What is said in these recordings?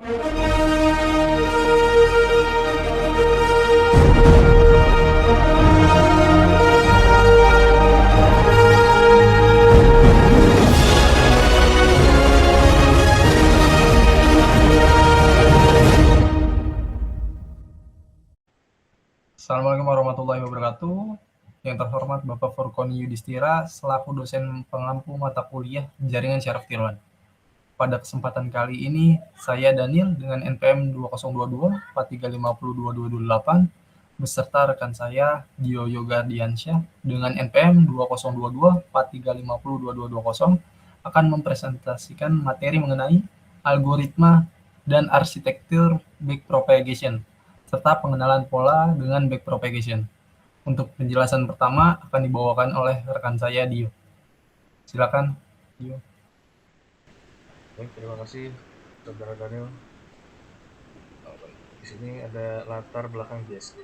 Assalamualaikum warahmatullahi wabarakatuh. Yang terhormat Bapak Furkoni Yudhistira selaku dosen pengampu mata kuliah Jaringan Syaraf Tiruan. Pada kesempatan kali ini, saya Daniel dengan NPM 2022-43502228 beserta rekan saya Dio Yogardiansyah dengan NPM 2022-43502220 akan mempresentasikan materi mengenai algoritma dan arsitektur backpropagation serta pengenalan pola dengan backpropagation. Untuk penjelasan pertama akan dibawakan oleh rekan saya Dio. Silakan Dio. Baik, terima kasih Saudara Daniel. Di sini ada latar belakang JST.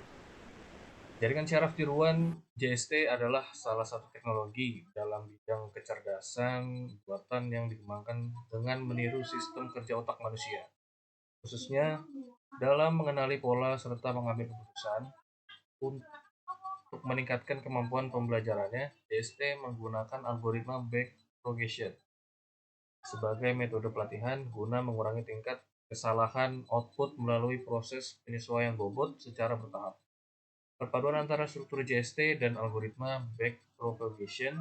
Jaringan syaraf tiruan JST adalah salah satu teknologi dalam bidang kecerdasan buatan yang dikembangkan dengan meniru sistem kerja otak manusia, khususnya dalam mengenali pola serta mengambil keputusan. Untuk meningkatkan kemampuan pembelajarannya, JST menggunakan algoritma backpropagation sebagai metode pelatihan guna mengurangi tingkat kesalahan output melalui proses penyesuaian bobot secara bertahap. Perpaduan antara struktur JST dan algoritma backpropagation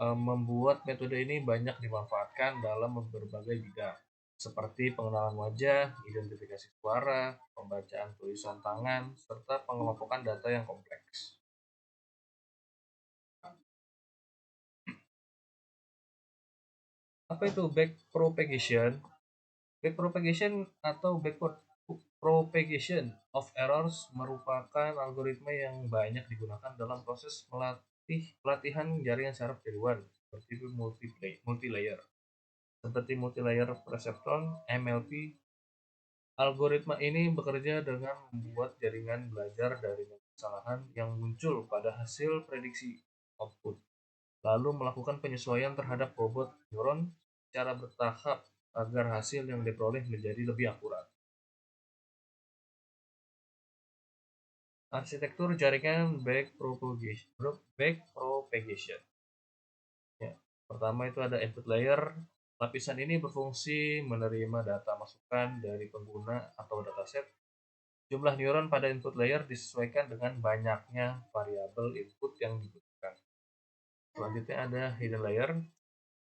membuat metode ini banyak dimanfaatkan dalam berbagai bidang, seperti pengenalan wajah, identifikasi suara, pembacaan tulisan tangan, serta pengelompokan data yang kompleks. Apa itu backpropagation? Backpropagation atau backpropagation of errors merupakan algoritma yang banyak digunakan dalam proses pelatihan jaringan syaraf tiruan seperti multilayer perceptron (MLP). Algoritma ini bekerja dengan membuat jaringan belajar dari kesalahan yang muncul pada hasil prediksi output, lalu melakukan penyesuaian terhadap bobot neuron secara bertahap agar hasil yang diperoleh menjadi lebih akurat. Arsitektur jaringan backpropagation. Ya, pertama itu ada input layer. Lapisan ini berfungsi menerima data masukan dari pengguna atau dataset. Jumlah neuron pada input layer disesuaikan dengan banyaknya variabel input yang dibutuhkan. Selanjutnya ada hidden layer.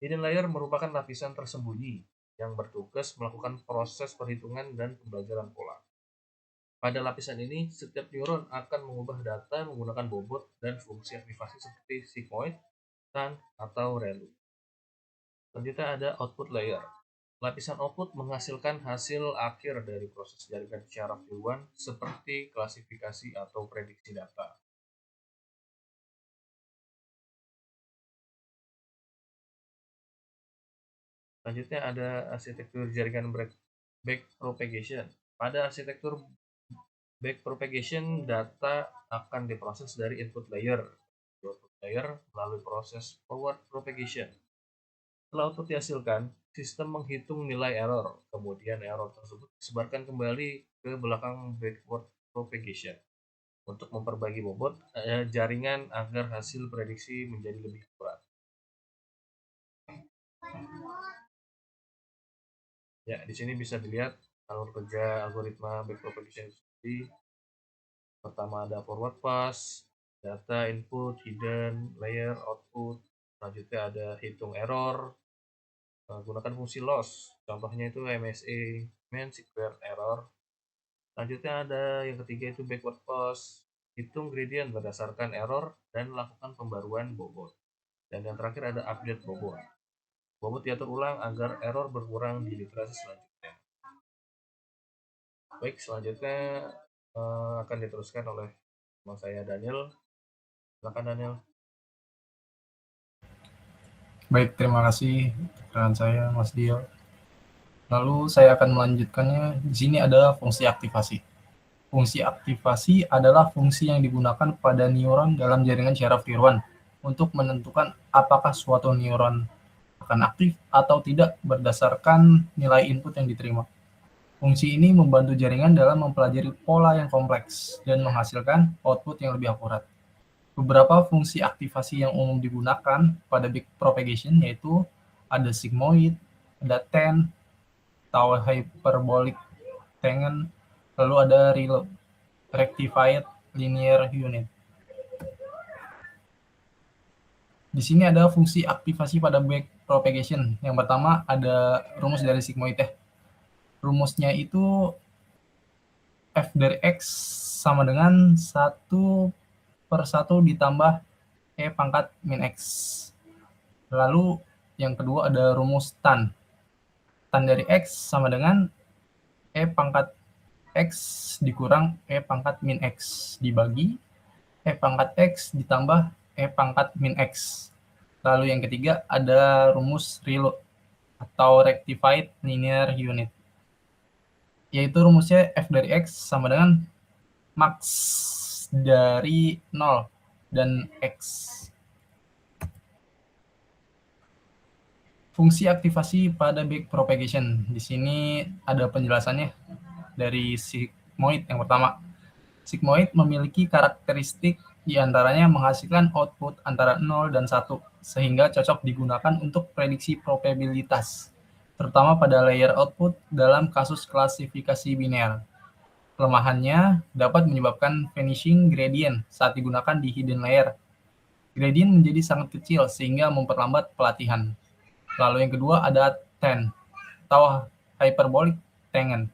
Hidden layer merupakan lapisan tersembunyi yang bertugas melakukan proses perhitungan dan pembelajaran pola. Pada lapisan ini, setiap neuron akan mengubah data menggunakan bobot dan fungsi aktivasi seperti sigmoid, tan, atau relu. Selanjutnya ada output layer. Lapisan output menghasilkan hasil akhir dari proses jaringan syaraf tiruan seperti klasifikasi atau prediksi data. Selanjutnya ada arsitektur jaringan backpropagation. Pada arsitektur backpropagation, data akan diproses dari input layer ke output layer melalui proses forward propagation. Setelah output dihasilkan, sistem menghitung nilai error, kemudian error tersebut disebarkan kembali ke belakang backward propagation untuk memperbaiki bobot jaringan agar hasil prediksi menjadi lebih akurat. Ya, di sini bisa dilihat alur kerja algoritma backpropagation seperti pertama ada forward pass, data input, hidden layer, output. Selanjutnya ada hitung error, gunakan fungsi loss. Contohnya itu MSE, mean squared error. Selanjutnya ada yang ketiga itu backward pass, hitung gradient berdasarkan error dan lakukan pembaruan bobot. Dan yang terakhir ada update bobot. Bobot diatur ulang agar error berkurang di iterasi selanjutnya. Baik, selanjutnya akan diteruskan oleh teman saya Daniel. Silakan Daniel. Baik, terima kasih rekan saya Mas Dio. Lalu saya akan melanjutkannya. Di sini ada fungsi aktivasi. Fungsi aktivasi adalah fungsi yang digunakan pada neuron dalam jaringan syaraf tiruan untuk menentukan apakah suatu neuron akan aktif atau tidak berdasarkan nilai input yang diterima. Fungsi ini membantu jaringan dalam mempelajari pola yang kompleks dan menghasilkan output yang lebih akurat. Beberapa fungsi aktivasi yang umum digunakan pada big propagation yaitu ada sigmoid, ada ten, atau hyperbolic tangent, lalu ada reload, rectified linear unit. Di sini ada fungsi aktivasi pada back propagation. Yang pertama ada rumus dari sigmoid ya. Rumusnya itu f dari x sama dengan 1/1 ditambah e pangkat min x. Lalu yang kedua ada rumus tan. Tan dari x sama dengan e pangkat x dikurang e pangkat min x dibagi e pangkat x ditambah e pangkat min x. Lalu yang ketiga ada rumus reload atau rectified linear unit. Yaitu rumusnya f dari x sama dengan max dari 0 dan x. Fungsi aktivasi pada back propagation. Di sini ada penjelasannya dari sigmoid yang pertama. Sigmoid memiliki karakteristik diantaranya menghasilkan output antara 0 dan 1, sehingga cocok digunakan untuk prediksi probabilitas, terutama pada layer output dalam kasus klasifikasi biner. Kelemahannya dapat menyebabkan vanishing gradient saat digunakan di hidden layer. Gradient menjadi sangat kecil sehingga memperlambat pelatihan. Lalu yang kedua ada ten atau hyperbolic tangent.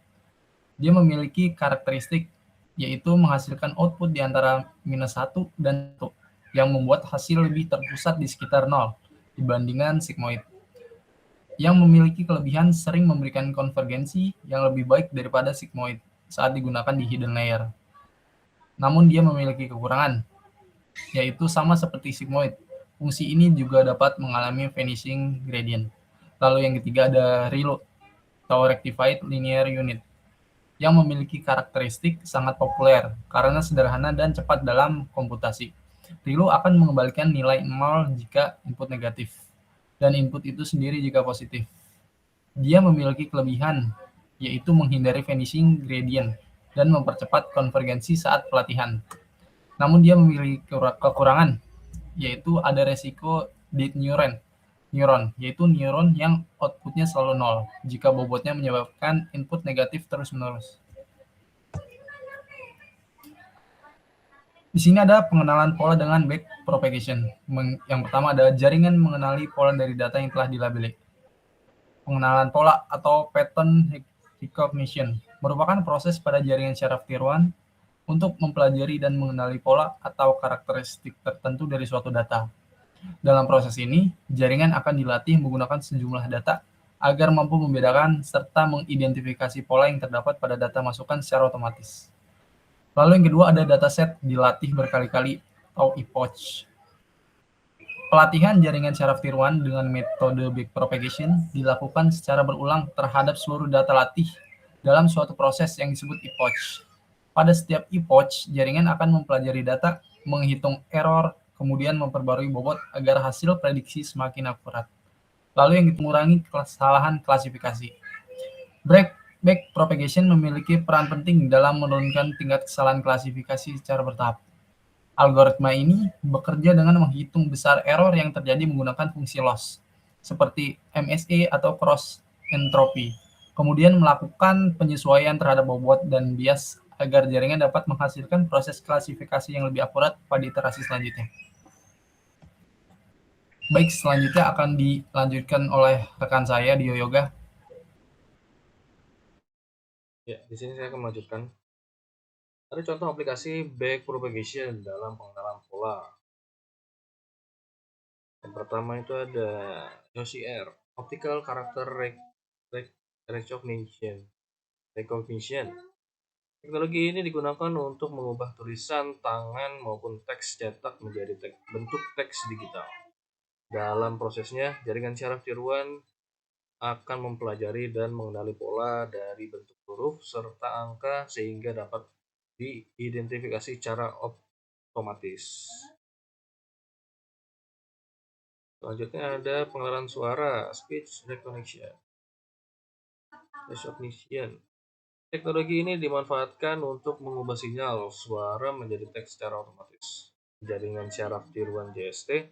Dia memiliki karakteristik yaitu menghasilkan output di antara -1 dan 1 yang membuat hasil lebih terpusat di sekitar 0 dibandingkan sigmoid. Yang memiliki kelebihan sering memberikan konvergensi yang lebih baik daripada sigmoid saat digunakan di hidden layer. Namun dia memiliki kekurangan, yaitu sama seperti sigmoid. Fungsi ini juga dapat mengalami vanishing gradient. Lalu yang ketiga ada reload atau rectified linear unit yang memiliki karakteristik sangat populer karena sederhana dan cepat dalam komputasi. Reload akan mengembalikan nilai 0 jika input negatif dan input itu sendiri jika positif. Dia memiliki kelebihan yaitu menghindari vanishing gradient dan mempercepat konvergensi saat pelatihan. Namun dia memiliki kekurangan, yaitu ada resiko dead neuron, yaitu neuron yang outputnya selalu nol jika bobotnya menyebabkan input negatif terus-menerus. Di sini ada pengenalan pola dengan back propagation. Yang pertama ada jaringan mengenali pola dari data yang telah dilabeli. Pengenalan pola atau pattern recognition merupakan proses pada jaringan syaraf tiruan untuk mempelajari dan mengenali pola atau karakteristik tertentu dari suatu data. Dalam proses ini, jaringan akan dilatih menggunakan sejumlah data agar mampu membedakan serta mengidentifikasi pola yang terdapat pada data masukan secara otomatis. Lalu yang kedua ada dataset dilatih berkali-kali atau epoch. Pelatihan jaringan syaraf tiruan dengan metode backpropagation dilakukan secara berulang terhadap seluruh data latih dalam suatu proses yang disebut epoch. Pada setiap epoch, jaringan akan mempelajari data, menghitung error, kemudian memperbarui bobot agar hasil prediksi semakin akurat. Lalu yang mengurangi kesalahan klasifikasi. Backpropagation memiliki peran penting dalam menurunkan tingkat kesalahan klasifikasi secara bertahap. Algoritma ini bekerja dengan menghitung besar error yang terjadi menggunakan fungsi loss, seperti MSE atau cross entropy. Kemudian melakukan penyesuaian terhadap bobot dan bias agar jaringan dapat menghasilkan proses klasifikasi yang lebih akurat pada iterasi selanjutnya. Baik, selanjutnya akan dilanjutkan oleh rekan saya, Dio Yoga. Ya, di sini saya akan melanjutkan. Ada contoh aplikasi backpropagation dalam pengenalan pola. Yang pertama itu ada OCR, Optical Character Recognition. Teknologi ini digunakan untuk mengubah tulisan tangan maupun teks cetak menjadi bentuk teks digital. Dalam prosesnya, jaringan syaraf tiruan akan mempelajari dan mengenali pola dari bentuk huruf serta angka sehingga dapat diidentifikasi secara otomatis. Selanjutnya ada pengelaran suara, speech recognition. Teknologi ini dimanfaatkan untuk mengubah sinyal suara menjadi teks secara otomatis. Jaringan syaraf tiruan JST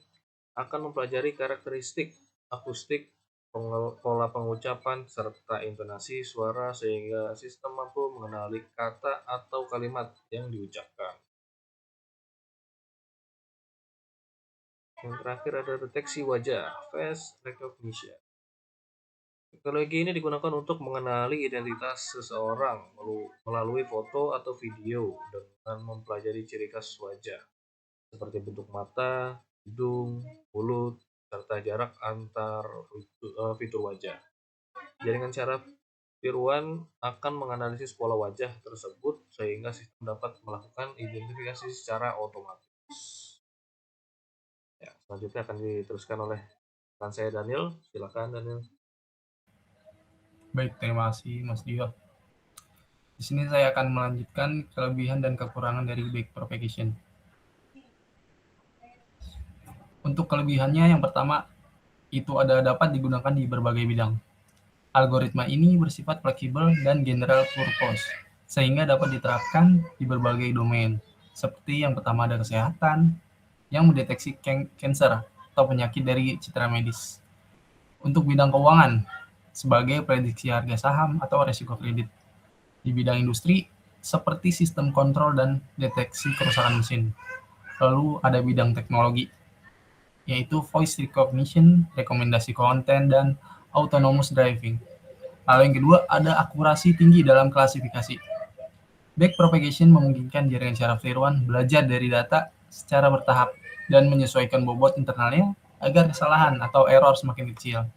akan mempelajari karakteristik akustik, pola pengucapan, serta intonasi suara sehingga sistem mampu mengenali kata atau kalimat yang diucapkan. Yang terakhir ada deteksi wajah, face recognition. Teknologi ini digunakan untuk mengenali identitas seseorang melalui foto atau video dengan mempelajari ciri khas wajah, seperti bentuk mata, hidung, mulut, serta jarak antar fitur wajah. Jaringan syaraf tiruan akan menganalisis pola wajah tersebut sehingga sistem dapat melakukan identifikasi secara otomatis. Ya, selanjutnya akan diteruskan oleh rekan saya Daniel. Silakan Daniel. Baik, terima kasih Mas Dio. Di sini saya akan melanjutkan kelebihan dan kekurangan dari backpropagation. Untuk kelebihannya yang pertama, itu dapat digunakan di berbagai bidang. Algoritma ini bersifat fleksibel dan general purpose, sehingga dapat diterapkan di berbagai domain. Seperti yang pertama ada kesehatan, yang mendeteksi kanker atau penyakit dari citra medis. Untuk bidang keuangan, sebagai prediksi harga saham atau resiko kredit. Di bidang industri, seperti sistem kontrol dan deteksi kerusakan mesin. Lalu ada bidang teknologi, yaitu voice recognition, rekomendasi konten, dan autonomous driving. Lalu yang kedua, ada akurasi tinggi dalam klasifikasi. Backpropagation memungkinkan jaringan syaraf tiruan belajar dari data secara bertahap dan menyesuaikan bobot internalnya agar kesalahan atau error semakin kecil.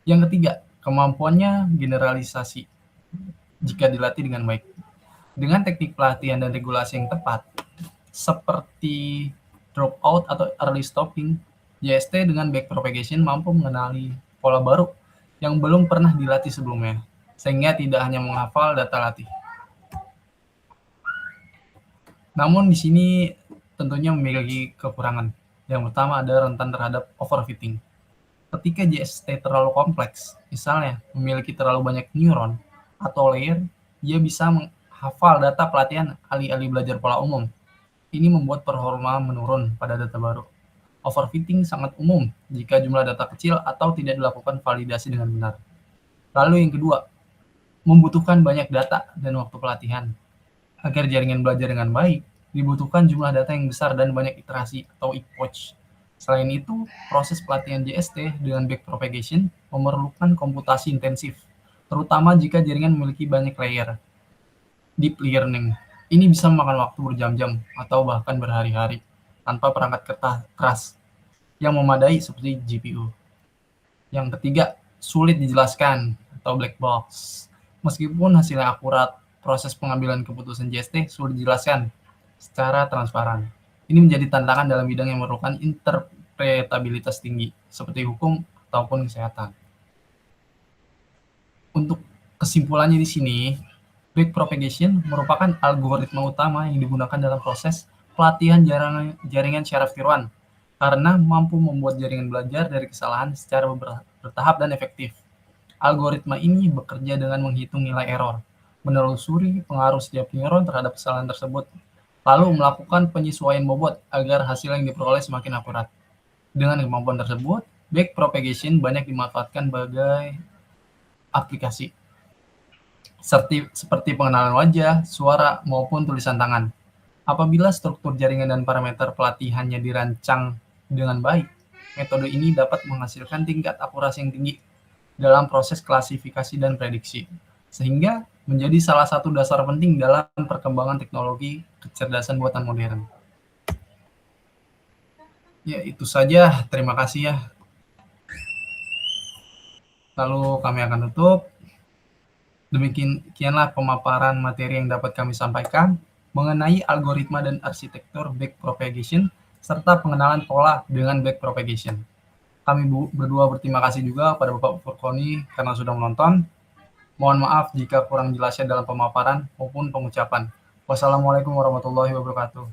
Yang ketiga, kemampuannya generalisasi jika dilatih dengan baik. Dengan teknik pelatihan dan regulasi yang tepat, seperti dropout atau early stopping, JST dengan backpropagation mampu mengenali pola baru yang belum pernah dilatih sebelumnya, sehingga tidak hanya menghafal data latih. Namun di sini tentunya memiliki kekurangan. Yang pertama ada rentan terhadap overfitting. Ketika JST terlalu kompleks, misalnya memiliki terlalu banyak neuron atau layer, dia bisa menghafal data pelatihan alih-alih belajar pola umum. Ini membuat performa menurun pada data baru. Overfitting sangat umum jika jumlah data kecil atau tidak dilakukan validasi dengan benar. Lalu yang kedua, membutuhkan banyak data dan waktu pelatihan. Agar jaringan belajar dengan baik, dibutuhkan jumlah data yang besar dan banyak iterasi atau epoch. Selain itu, proses pelatihan JST dengan backpropagation memerlukan komputasi intensif, terutama jika jaringan memiliki banyak layer. Deep learning ini bisa memakan waktu berjam-jam atau bahkan berhari-hari tanpa perangkat keras yang memadai seperti GPU. Yang ketiga, sulit dijelaskan atau black box. Meskipun hasilnya akurat, proses pengambilan keputusan JST sulit dijelaskan secara transparan. Ini menjadi tantangan dalam bidang yang memerlukan interpretabilitas tinggi, seperti hukum ataupun kesehatan. Untuk kesimpulannya di sini, backpropagation merupakan algoritma utama yang digunakan dalam proses pelatihan jaringan syaraf tiruan karena mampu membuat jaringan belajar dari kesalahan secara bertahap dan efektif. Algoritma ini bekerja dengan menghitung nilai error, menelusuri pengaruh setiap neuron terhadap kesalahan tersebut, lalu melakukan penyesuaian bobot agar hasil yang diperoleh semakin akurat. Dengan kemampuan tersebut, backpropagation banyak dimanfaatkan sebagai aplikasi, seperti pengenalan wajah, suara, maupun tulisan tangan. Apabila struktur jaringan dan parameter pelatihannya dirancang dengan baik, metode ini dapat menghasilkan tingkat akurasi yang tinggi dalam proses klasifikasi dan prediksi, sehingga menjadi salah satu dasar penting dalam perkembangan teknologi kecerdasan buatan modern. Ya, itu saja. Terima kasih ya. Lalu kami akan tutup. Demikianlah pemaparan materi yang dapat kami sampaikan mengenai algoritma dan arsitektur backpropagation serta pengenalan pola dengan backpropagation. Kami berdua berterima kasih juga pada Bapak Furkoni karena sudah menonton. Mohon maaf jika kurang jelasnya dalam pemaparan maupun pengucapan. Wassalamualaikum warahmatullahi wabarakatuh.